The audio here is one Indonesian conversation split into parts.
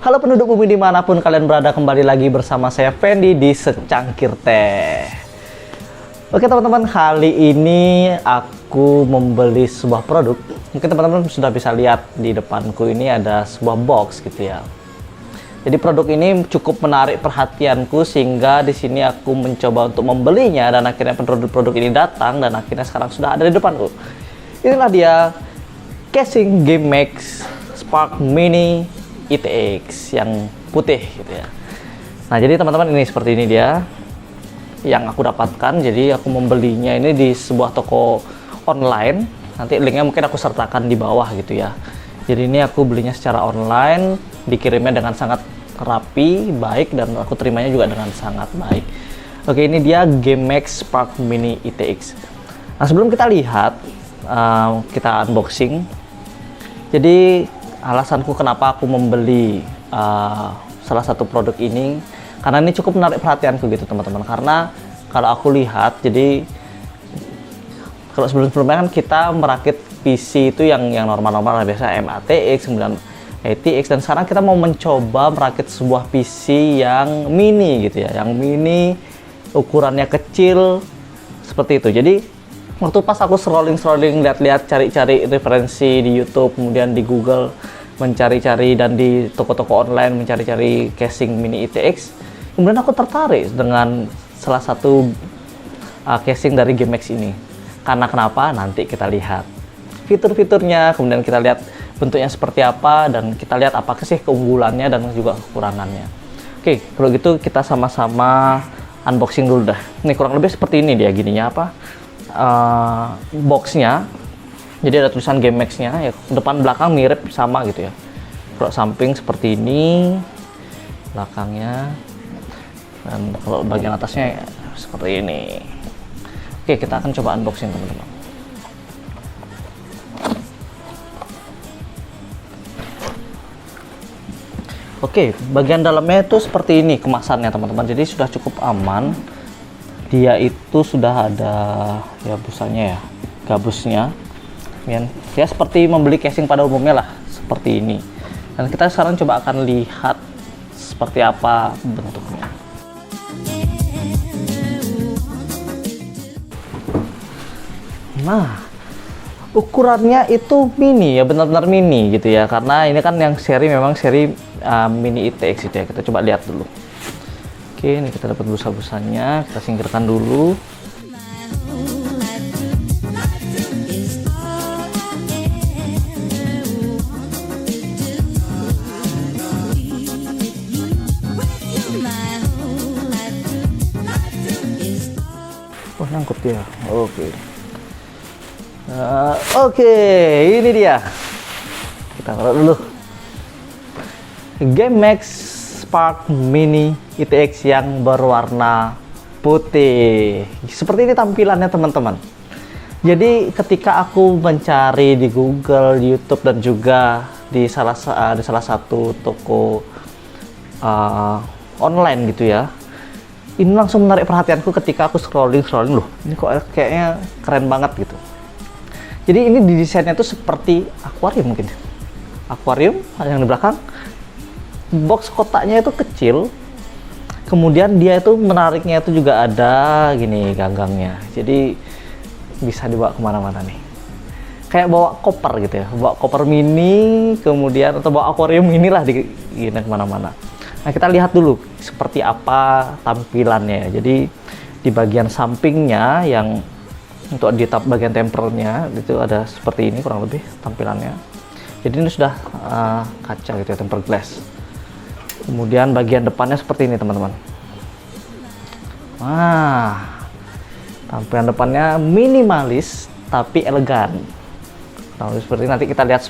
Halo penduduk bumi dimanapun kalian berada, kembali lagi bersama saya Fendi di Secangkir Teh. Oke teman-teman, kali ini aku membeli sebuah produk. Mungkin teman-teman sudah bisa lihat di depanku ini ada sebuah box gitu ya. Jadi produk ini cukup menarik perhatianku sehingga di sini aku mencoba untuk membelinya dan akhirnya produk-produk ini datang dan akhirnya sekarang sudah ada di depanku. Inilah dia casing GameMax Spark Mini ITX yang putih gitu ya. Nah jadi teman-teman, ini seperti ini dia yang aku dapatkan. Jadi aku membelinya ini di sebuah toko online, nanti linknya mungkin aku sertakan di bawah gitu ya. Jadi ini aku belinya secara online, dikirimnya dengan sangat rapi, baik, dan aku terimanya juga dengan sangat baik. Oke, ini dia GameMax Spark Mini ITX. Nah sebelum kita lihat, kita unboxing. Jadi alasanku kenapa aku membeli salah satu produk ini, karena ini cukup menarik perhatianku gitu teman-teman. Karena kalau aku lihat, jadi kalau sebelum-sebelumnya kan kita merakit PC itu yang normal-normal, biasa MATX, 9ATX, dan sekarang kita mau mencoba merakit sebuah PC yang mini gitu ya, yang mini, ukurannya kecil seperti itu. Jadi waktu pas aku scrolling lihat-lihat, cari-cari referensi di YouTube, kemudian di Google mencari-cari, dan di toko-toko online mencari-cari casing mini ITX, kemudian aku tertarik dengan salah satu casing dari GameMax ini. Karena kenapa? Nanti kita lihat fitur-fiturnya, kemudian kita lihat bentuknya seperti apa, dan kita lihat apakah sih keunggulannya dan juga kekurangannya. Oke, kalau gitu kita sama-sama unboxing dulu dah. Ini kurang lebih seperti ini dia gininya boxnya. Jadi ada tulisan GameMax-nya ya, depan belakang mirip sama gitu ya. Kalau samping seperti ini belakangnya, dan kalau bagian atasnya ya, seperti ini. Oke, kita akan coba unboxing teman-teman. Oke, bagian dalamnya itu seperti ini kemasannya teman-teman. Jadi sudah cukup aman. Dia itu sudah ada ya busanya ya, gabusnya. Ya seperti membeli casing pada umumnya lah, seperti ini. Dan kita sekarang coba akan lihat seperti apa bentuknya. Nah, ukurannya itu mini ya, benar-benar mini gitu ya, karena ini kan yang seri, memang seri mini ITX itu ya. Kita coba lihat dulu. Oke, ini kita dapat busa-busanya, kita singkirkan dulu. Wah, nyangkut dia. Oke. Oke, ini dia. Kita taruh dulu. GameMax Spark Mini ITX yang berwarna putih. Seperti ini tampilannya teman-teman. Jadi ketika aku mencari di Google, di YouTube, dan juga di salah satu toko online gitu ya, ini langsung menarik perhatianku ketika aku scrolling loh. Ini kok kayaknya keren banget gitu. Jadi ini didesainnya tuh seperti akuarium mungkin. Akuarium yang di belakang. Box kotaknya itu kecil, kemudian dia itu menariknya itu juga ada gini gangangnya, jadi bisa dibawa kemana-mana nih, kayak bawa koper gitu ya, bawa koper mini, kemudian atau bawa akuarium inilah di gini kemana-mana. Nah kita lihat dulu seperti apa tampilannya. Jadi di bagian sampingnya, yang untuk di bagian tempernya itu ada seperti ini kurang lebih tampilannya. Jadi ini sudah kaca gitu ya, tempered glass. Kemudian bagian depannya seperti ini teman-teman. Wah, tampilan depannya minimalis tapi elegan. Nah, seperti ini. Nanti kita lihat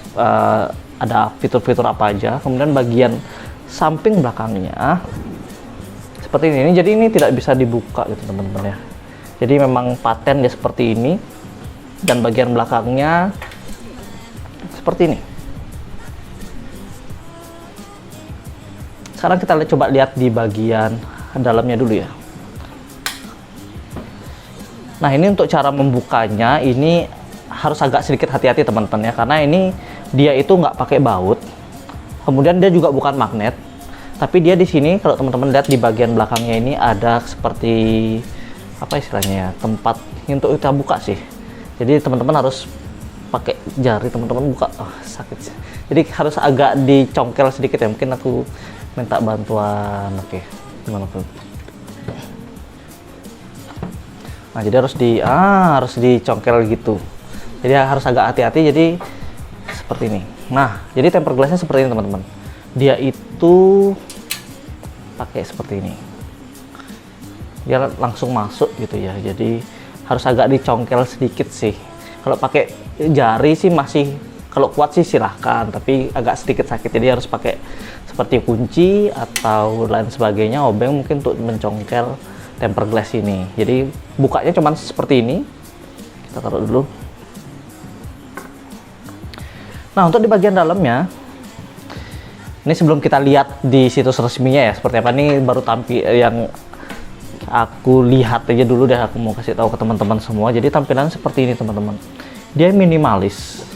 ada fitur-fitur apa aja. Kemudian bagian samping belakangnya seperti ini. Jadi ini tidak bisa dibuka gitu teman-teman ya. Jadi memang paten dia seperti ini. Dan bagian belakangnya seperti ini. Sekarang kita coba lihat di bagian dalamnya dulu ya. Nah ini untuk cara membukanya ini harus agak sedikit hati-hati teman-teman ya, karena ini dia itu nggak pakai baut, Kemudian dia juga bukan magnet, tapi dia di sini kalau teman-teman lihat di bagian belakangnya ini ada seperti apa istilahnya ya, tempat untuk kita buka sih. Jadi teman-teman harus pakai jari teman-teman buka. Sakit sih. Jadi harus agak dicongkel sedikit ya. Mungkin aku minta bantuan. Oke, gimana tuh? Nah, jadi harus dicongkel gitu. Jadi harus agak hati-hati. Jadi seperti ini. Nah, jadi tempered glassnya seperti ini teman-teman. Dia itu pakai seperti ini. Dia langsung masuk gitu ya. Jadi harus agak dicongkel sedikit sih. Kalau pakai jari sih masih, kalau kuat sih silahkan, tapi agak sedikit sakit. Jadi harus pakai seperti kunci atau lain sebagainya, obeng mungkin untuk mencongkel tempered glass ini. Jadi bukanya cuman seperti ini. Kita taruh dulu. Nah, untuk di bagian dalamnya, ini sebelum kita lihat di situs resminya ya seperti apa, ini baru tampil yang aku lihat aja dulu deh, aku mau kasih tahu ke teman-teman semua. Jadi tampilan seperti ini teman-teman. Dia minimalis,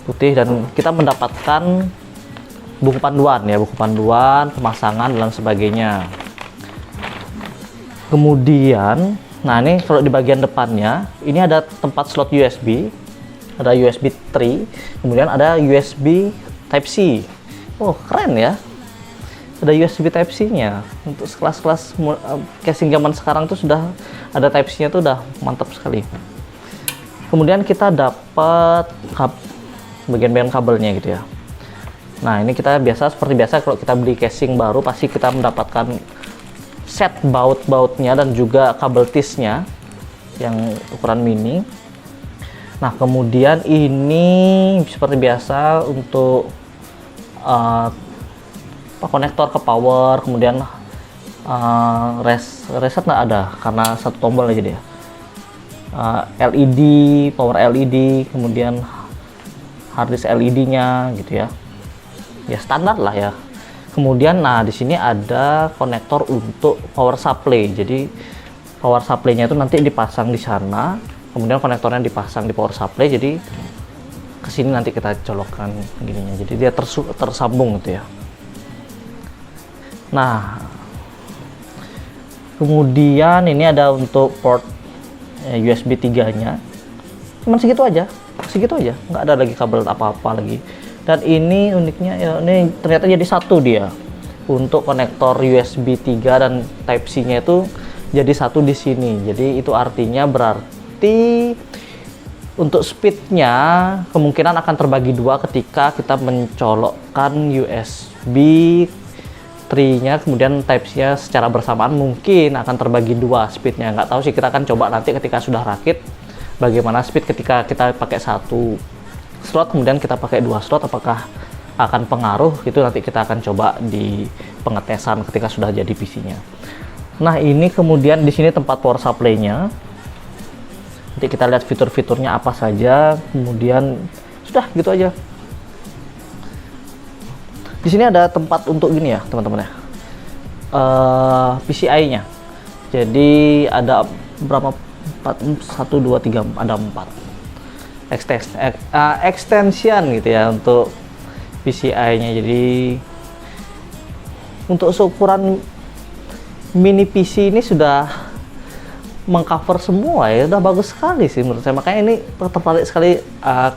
putih, dan kita mendapatkan buku panduan ya, buku panduan, pemasangan dan sebagainya. Kemudian, nah ini kalau di bagian depannya, ini ada tempat slot USB, ada USB 3, kemudian ada USB Type-C. Oh, keren ya. Ada USB Type-C-nya. Untuk kelas-kelas casing zaman sekarang tuh sudah ada Type-C-nya, tuh udah mantap sekali. Kemudian kita dapat bagian-bagian kabelnya gitu ya. Nah, ini kita seperti biasa kalau kita beli casing baru pasti kita mendapatkan set baut-bautnya dan juga kabel tisnya yang ukuran mini. Nah, kemudian ini seperti biasa untuk konektor ke power, kemudian reset nggak ada karena satu tombol aja dia. LED, power LED, kemudian harddisk LED-nya gitu ya. Ya standar lah ya. Kemudian nah di sini ada konektor untuk power supply. Jadi power supply-nya itu nanti dipasang di sana, kemudian konektornya dipasang di power supply. Jadi ke sini nanti kita colokkan gininya. Jadi dia tersambung gitu ya. Nah, kemudian ini ada untuk port USB 3-nya. Cuman segitu aja, nggak ada lagi kabel apa-apa lagi. Dan ini uniknya ya, ini ternyata jadi satu dia. Untuk konektor USB 3 dan Type-C-nya itu jadi satu di sini. Jadi itu artinya berarti untuk speednya kemungkinan akan terbagi dua ketika kita mencolokkan USB 3-nya kemudian Type-C-nya secara bersamaan, mungkin akan terbagi dua speednya. Nggak tahu sih, kita akan coba nanti ketika sudah rakit bagaimana speed ketika kita pakai satu slot kemudian kita pakai dua slot, apakah akan pengaruh. Itu nanti kita akan coba di pengetesan ketika sudah jadi PC-nya. Nah, ini kemudian di sini tempat power supply-nya. Nanti kita lihat fitur-fiturnya apa saja, kemudian sudah gitu aja. Di sini ada tempat untuk gini ya teman-teman ya, PCI-nya. Jadi ada berapa? 1, 2, 3, ada 4 extension gitu ya untuk PCI-nya. Jadi untuk ukuran mini PC ini sudah mengcover semua ya, udah bagus sekali sih menurut saya. Makanya ini tertarik sekali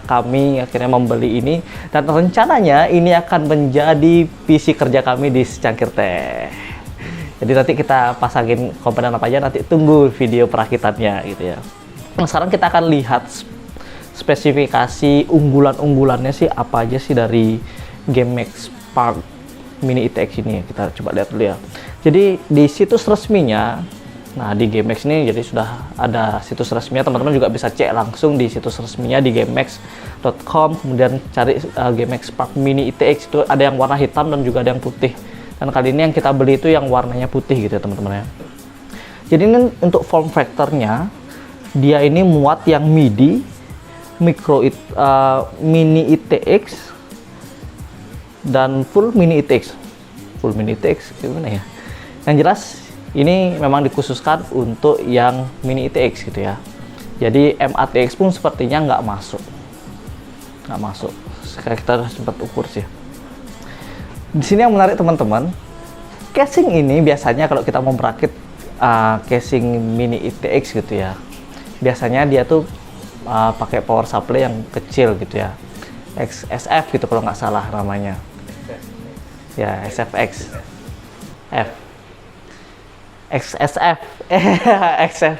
kami akhirnya membeli ini, dan rencananya ini akan menjadi PC kerja kami di Secangkir Teh. Jadi nanti kita pasangin komponen apa aja, nanti tunggu video perakitannya gitu ya. Nah, sekarang kita akan lihat spesifikasi unggulan-unggulannya sih apa aja sih dari GameMax Spark Mini ITX ini. Kita coba lihat dulu ya. Jadi di situs resminya, nah di GameMax ini jadi sudah ada situs resminya, teman-teman juga bisa cek langsung di situs resminya di gamemax.com, kemudian cari GameMax Spark Mini ITX. Itu ada yang warna hitam dan juga ada yang putih, dan kali ini yang kita beli itu yang warnanya putih gitu ya teman-teman ya. Jadi ini untuk form factornya, dia ini muat yang MIDI, mini ITX dan full mini ITX. Full mini ITX gimana ya, yang jelas ini memang dikhususkan untuk yang mini ITX gitu ya. Jadi MATX pun sepertinya nggak masuk. Sekarang kita sempat ukur sih. Di sini yang menarik teman-teman, casing ini biasanya kalau kita mau merakit casing mini ITX gitu ya, biasanya dia tuh pakai power supply yang kecil gitu ya, XSF gitu kalau nggak salah namanya. Ya, SFX, F, XSF, XSF,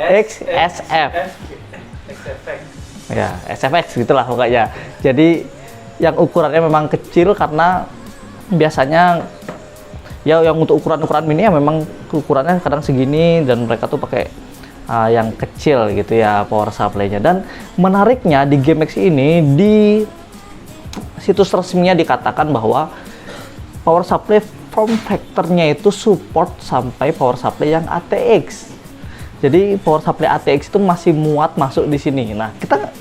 XSF, ya, SFX gitulah pokoknya. Jadi yang ukurannya memang kecil karena biasanya ya yang untuk ukuran-ukuran mini ya memang ukurannya kadang segini, dan mereka tuh pakai yang kecil gitu ya power supply-nya. Dan menariknya di GameX ini, di situs resminya dikatakan bahwa power supply form factor-nya itu support sampai power supply yang ATX. Jadi power supply ATX itu masih muat masuk di sini. Nah, kita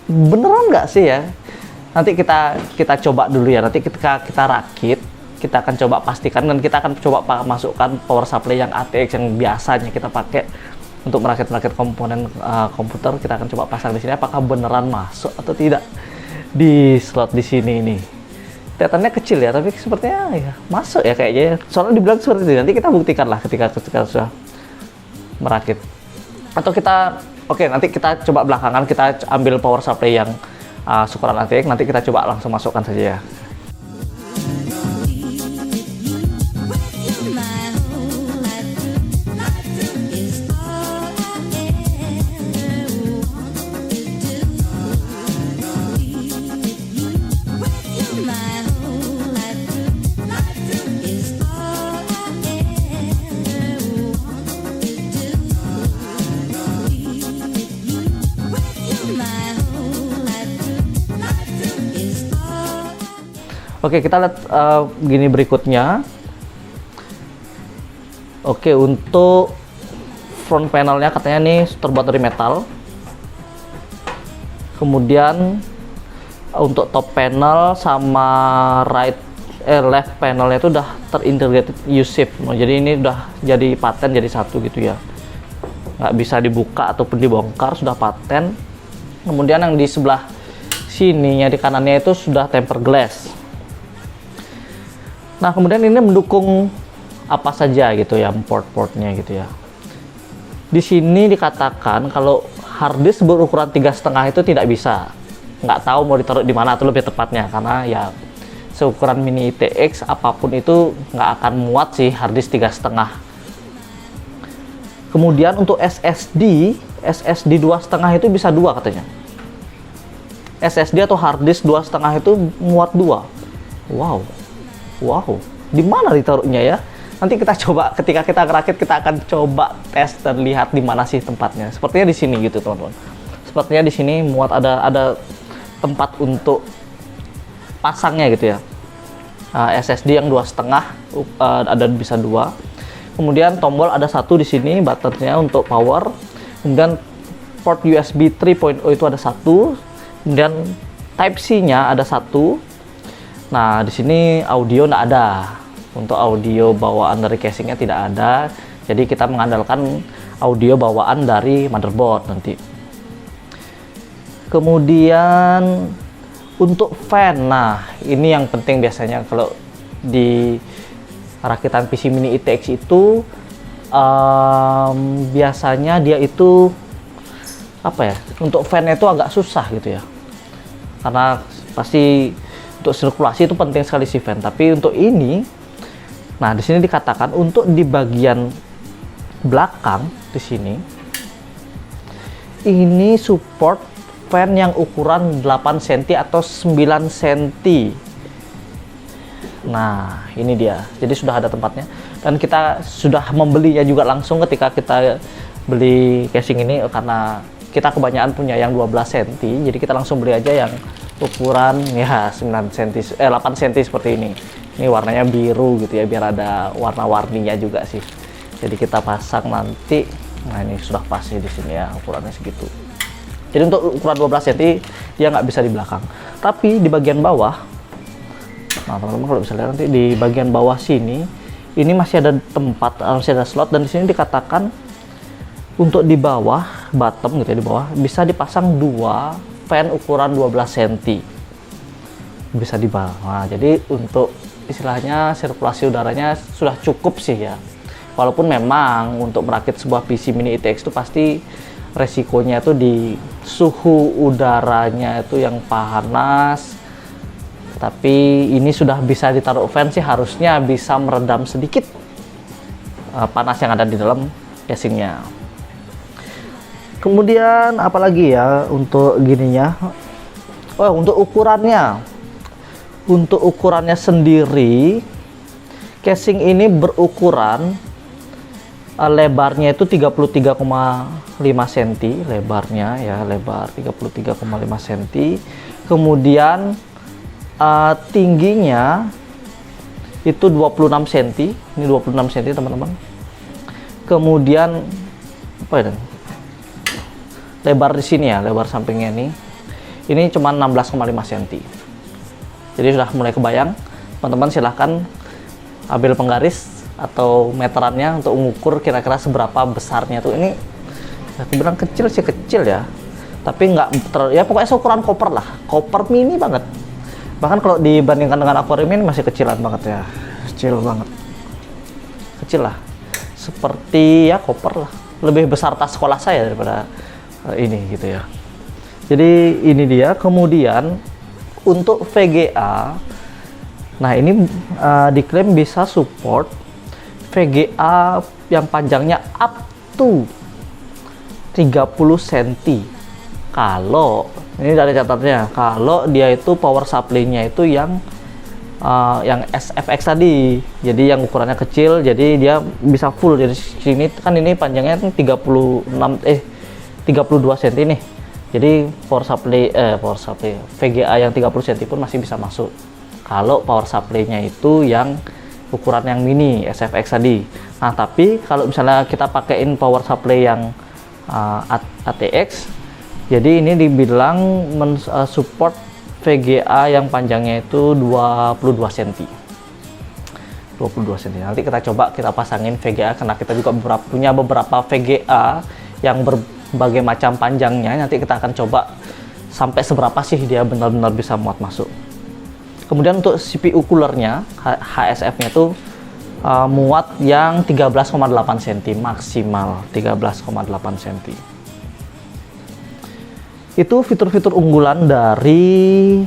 beneran nggak sih ya? Nanti kita coba dulu ya. Nanti ketika kita rakit, kita akan coba pastikan, dan kita akan coba masukkan power supply yang ATX yang biasanya kita pakai untuk merakit komponen komputer. Kita akan coba pasang di sini, apakah beneran masuk atau tidak di slot di sini ini. Kelihatannya kecil ya, tapi sepertinya ya masuk ya kayaknya ya. Soalnya dibilang seperti itu. Nanti kita buktikan lah ketika sudah merakit. Atau kita nanti kita coba belakangan, kita ambil power supply yang ukuran ATX, nanti kita coba langsung masukkan saja ya. Oke, kita lihat gini berikutnya. Oke, untuk front panelnya katanya nih terbuat dari metal. Kemudian untuk top panel sama left panelnya itu udah terintegrated U-shape. Jadi ini udah jadi paten jadi satu gitu ya. Nggak bisa dibuka ataupun dibongkar, sudah paten. Kemudian yang di sebelah sininya di kanannya itu sudah tempered glass. Nah, kemudian ini mendukung apa saja gitu ya, port-portnya gitu ya. Di sini dikatakan kalau hard disk berukuran 3,5 itu tidak bisa. Nggak tahu mau ditaruh di mana atau lebih tepatnya, karena ya seukuran mini ITX apapun itu nggak akan muat sih hard disk 3,5. Kemudian untuk SSD 2,5 itu bisa 2 katanya. SSD atau hard disk 2,5 itu muat 2. Wow, di mana ditaruhnya ya? Nanti kita coba, ketika kita ngerakit kita akan coba tes dan lihat di mana sih tempatnya. Sepertinya di sini gitu teman-teman. Sepertinya di sini muat, ada tempat untuk pasangnya gitu ya. SSD yang 2,5 ada bisa 2. Kemudian tombol ada 1 di sini, buttonnya untuk power. Kemudian port USB 3.0 itu ada 1. Kemudian Type C-nya ada 1. Nah, di sini audio nggak ada. Untuk audio bawaan dari casingnya tidak ada. Jadi kita mengandalkan audio bawaan dari motherboard nanti. Kemudian untuk fan, nah ini yang penting biasanya kalau di rakitan PC mini ITX itu biasanya dia itu apa ya? Untuk fan-nya itu agak susah gitu ya. Karena pasti untuk sirkulasi itu penting sekali si fan, tapi untuk ini, nah di sini dikatakan untuk di bagian belakang di sini, ini support fan yang ukuran 8 cm atau 9 cm. Nah ini dia, jadi sudah ada tempatnya, dan kita sudah membelinya juga langsung ketika kita beli casing ini, karena kita kebanyakan punya yang 12 cm, jadi kita langsung beli aja yang ukuran ya 9 cm, 8 cm seperti ini. Ini warnanya biru gitu ya, biar ada warna-warninya juga sih. Jadi kita pasang nanti. Nah ini sudah pas sih di sini ya, ukurannya segitu. Jadi untuk ukuran 12 cm dia nggak bisa di belakang. Tapi di bagian bawah, nah teman-teman kalau bisa lihat nanti di bagian bawah sini, ini masih ada tempat, masih ada slot, dan di sini dikatakan untuk di bawah, bottom gitu ya, di bawah bisa dipasang 2 fan ukuran 12 cm. bisa dibawa. Nah, jadi untuk istilahnya sirkulasi udaranya sudah cukup sih ya. Walaupun memang untuk merakit sebuah PC mini ITX itu pasti resikonya itu di suhu udaranya itu yang panas. Tapi ini sudah bisa ditaruh fan sih, harusnya bisa meredam sedikit panas yang ada di dalam casingnya. Kemudian apalagi ya untuk gininya, oh untuk ukurannya. Untuk ukurannya sendiri, casing ini berukuran lebarnya itu 33,5 cm lebarnya ya, lebar 33,5 cm. Kemudian tingginya itu 26 cm. Ini 26 cm teman-teman. Kemudian apa ya? Lebar di sini ya, lebar sampingnya ini cuma 16,5 cm. Jadi sudah mulai kebayang, teman-teman silahkan ambil penggaris atau meterannya untuk mengukur kira-kira seberapa besarnya tuh. Ini aku bilang kecil sih kecil ya, tapi nggak terlalu ya, pokoknya seukuran koper lah, koper mini banget. Bahkan kalau dibandingkan dengan akuarium ini masih kecilan banget ya, kecil banget, kecil lah, seperti ya koper lah, lebih besar tas sekolah saya daripada ini gitu ya. Jadi ini dia. Kemudian untuk VGA, nah ini diklaim bisa support VGA yang panjangnya up to 30 cm. Kalau ini dari catatannya, kalau dia itu power supply-nya itu yang SFX tadi, jadi yang ukurannya kecil, jadi dia bisa full. Jadi sini kan ini panjangnya 32 cm nih. Jadi power supply VGA yang 30 cm pun masih bisa masuk. Kalau power supply-nya itu yang ukuran yang mini SFX tadi. Nah, tapi kalau misalnya kita pakaiin power supply yang ATX, jadi ini dibilang support VGA yang panjangnya itu 22 cm. 22 cm. Nanti kita coba kita pasangin VGA, karena kita juga punya beberapa VGA yang berbagai macam panjangnya. Nanti kita akan coba sampai seberapa sih dia benar-benar bisa muat masuk. Kemudian untuk CPU coolernya, HSF-nya tuh muat yang 13,8 cm, maksimal 13,8 cm. Itu fitur-fitur unggulan dari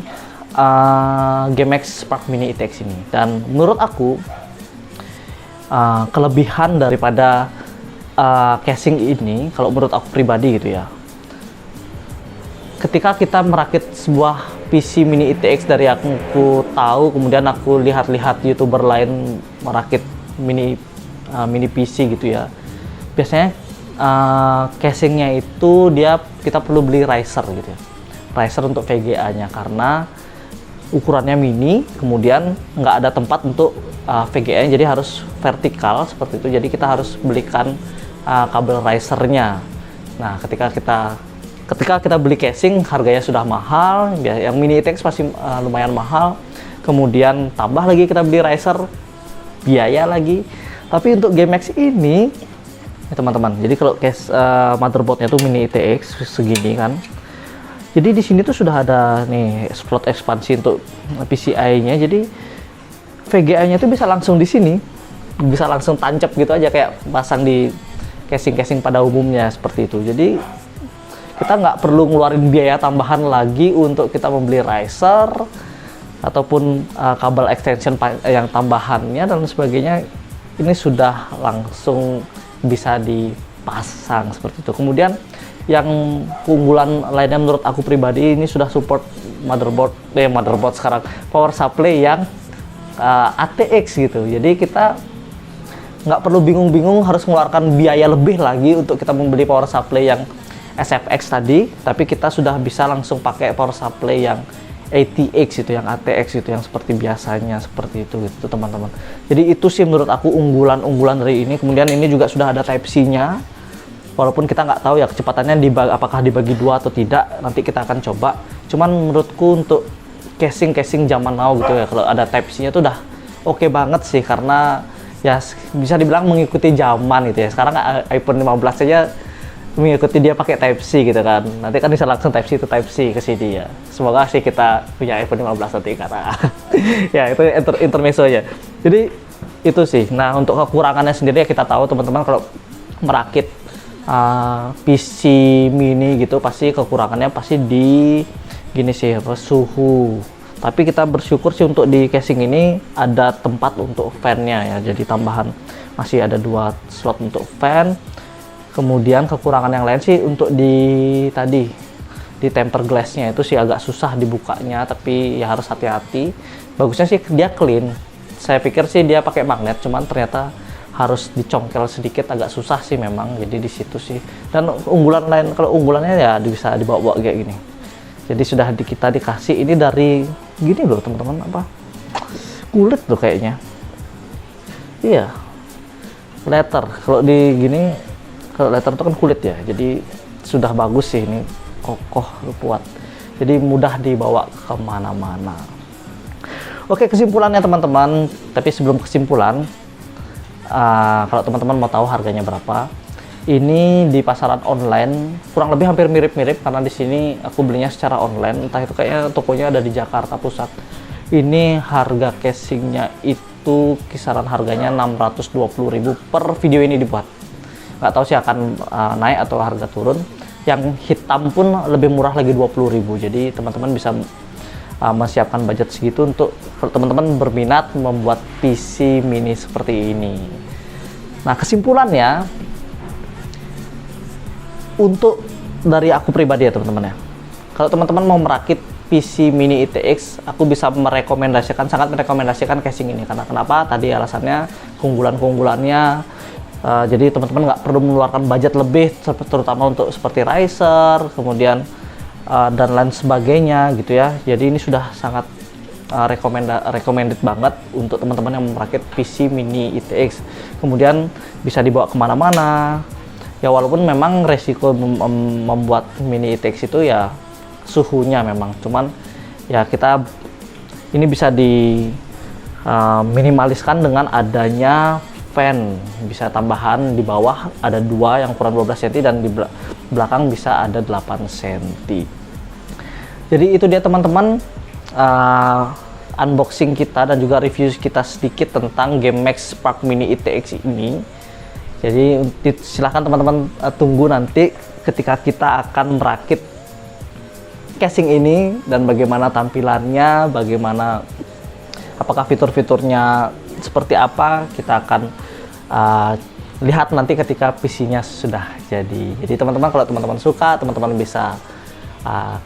GameX Spark Mini ITX ini. Dan menurut aku kelebihan daripada casing ini, kalau menurut aku pribadi gitu ya, ketika kita merakit sebuah PC mini ITX, dari aku tahu, kemudian aku lihat-lihat YouTuber lain merakit mini PC gitu ya, biasanya casingnya itu kita perlu beli riser gitu ya, riser untuk VGA-nya, karena ukurannya mini, kemudian nggak ada tempat untuk VGA-nya, jadi harus vertikal seperti itu. Jadi kita harus belikan kabel risernya. Nah, ketika kita beli casing, harganya sudah mahal, yang mini ITX pasti lumayan mahal. Kemudian tambah lagi kita beli riser, biaya lagi. Tapi untuk GameX ini, ya teman-teman, jadi kalau case motherboardnya tuh mini ITX segini kan. Jadi di sini tuh sudah ada nih slot ekspansi untuk PCI-nya. Jadi VGA-nya tuh bisa langsung di sini, bisa langsung tancap gitu aja, kayak pasang di casing-casing pada umumnya seperti itu. Jadi kita nggak perlu ngeluarin biaya tambahan lagi untuk kita membeli riser ataupun kabel extension yang tambahannya dan sebagainya. Ini sudah langsung bisa dipasang seperti itu. Kemudian yang keunggulan lainnya menurut aku pribadi, ini sudah support motherboard sekarang power supply yang ATX gitu. Jadi kita nggak perlu bingung-bingung harus mengeluarkan biaya lebih lagi untuk kita membeli power supply yang SFX tadi, tapi kita sudah bisa langsung pakai power supply yang ATX itu, yang ATX itu, yang seperti biasanya seperti itu gitu teman-teman. Jadi itu sih menurut aku unggulan dari ini. Kemudian ini juga sudah ada Type C-nya, walaupun kita nggak tahu ya kecepatannya apakah dibagi dua atau tidak, nanti kita akan coba. Cuman menurutku untuk casing zaman now gitu ya, kalau ada Type C-nya tuh udah oke banget sih, karena ya bisa dibilang mengikuti zaman gitu ya. Sekarang iPhone 15 saja mengikuti dia pakai Type C gitu kan. Nanti kan bisa langsung Type C to Type C ke sini ya. Semoga sih kita punya iPhone 15 nanti karena ya itu intermezzo aja. Jadi itu sih. Nah, untuk kekurangannya sendiri ya kita tahu teman-teman kalau merakit PC mini gitu pasti kekurangannya pasti di gini sih apa suhu. Tapi kita bersyukur sih untuk di casing ini ada tempat untuk fan-nya ya. Jadi tambahan masih ada 2 slot untuk fan. Kemudian kekurangan yang lain sih untuk di tempered glass-nya itu sih agak susah dibukanya, tapi ya harus hati-hati. Bagusnya sih dia clean. Saya pikir sih dia pakai magnet, cuman ternyata harus dicongkel sedikit, agak susah sih memang. Jadi di situ sih. Dan unggulan lain, kalau unggulannya ya bisa dibawa-bawa kayak gini. Jadi sudah kita dikasih ini dari gini loh teman-teman, apa kulit loh kayaknya. Iya, leather. Kalau di gini, kalau leather itu kan kulit ya. Jadi sudah bagus sih ini, kokoh, kuat. Jadi mudah dibawa kemana-mana. Oke, kesimpulannya teman-teman. Tapi sebelum kesimpulan, kalau teman-teman mau tahu harganya berapa, ini di pasaran online kurang lebih hampir mirip-mirip karena di sini aku belinya secara online. Entah itu kayaknya tokonya ada di Jakarta Pusat. Ini harga casingnya itu kisaran harganya 620.000 per video ini dibuat. Nggak tahu sih akan naik atau harga turun. Yang hitam pun lebih murah lagi 20.000. Jadi teman-teman bisa menyiapkan budget segitu untuk kalau teman-teman berminat membuat PC mini seperti ini. Nah, kesimpulannya untuk dari aku pribadi ya teman-teman ya. Kalau teman-teman mau merakit PC mini ITX, aku bisa sangat merekomendasikan casing ini. Karena kenapa? Tadi alasannya keunggulannya. Jadi teman-teman nggak perlu mengeluarkan budget lebih, terutama untuk seperti riser, kemudian dan lain sebagainya gitu ya. Jadi ini sudah sangat recommended banget untuk teman-teman yang merakit PC mini ITX. Kemudian bisa dibawa kemana-mana. Ya walaupun memang resiko membuat mini ITX itu ya suhunya memang. Cuman ya kita ini bisa minimaliskan dengan adanya fan. Bisa tambahan di bawah ada 2 yang ukuran 12 cm dan di belakang bisa ada 8 cm. Jadi itu dia teman-teman unboxing kita dan juga review kita sedikit tentang GameMax Spark Mini ITX ini. Jadi silahkan teman-teman tunggu nanti ketika kita akan merakit casing ini dan bagaimana tampilannya, bagaimana apakah fitur-fiturnya seperti apa, kita akan lihat nanti ketika PC-nya sudah jadi. Jadi teman-teman kalau teman-teman suka, teman-teman bisa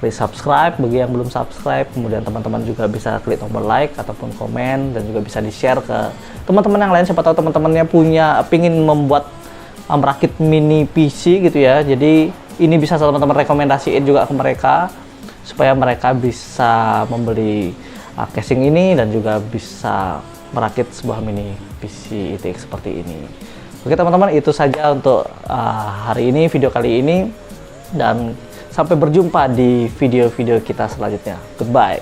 klik subscribe bagi yang belum subscribe, kemudian teman-teman juga bisa klik tombol like ataupun komen, dan juga bisa di-share ke teman-teman yang lain. Siapa tahu teman-temannya pingin membuat merakit mini PC gitu ya. Jadi ini bisa teman-teman rekomendasiin juga ke mereka supaya mereka bisa membeli casing ini dan juga bisa merakit sebuah mini PC ITX seperti ini. Oke teman-teman, itu saja untuk hari ini, video kali ini, dan sampai berjumpa di video-video kita selanjutnya. Goodbye.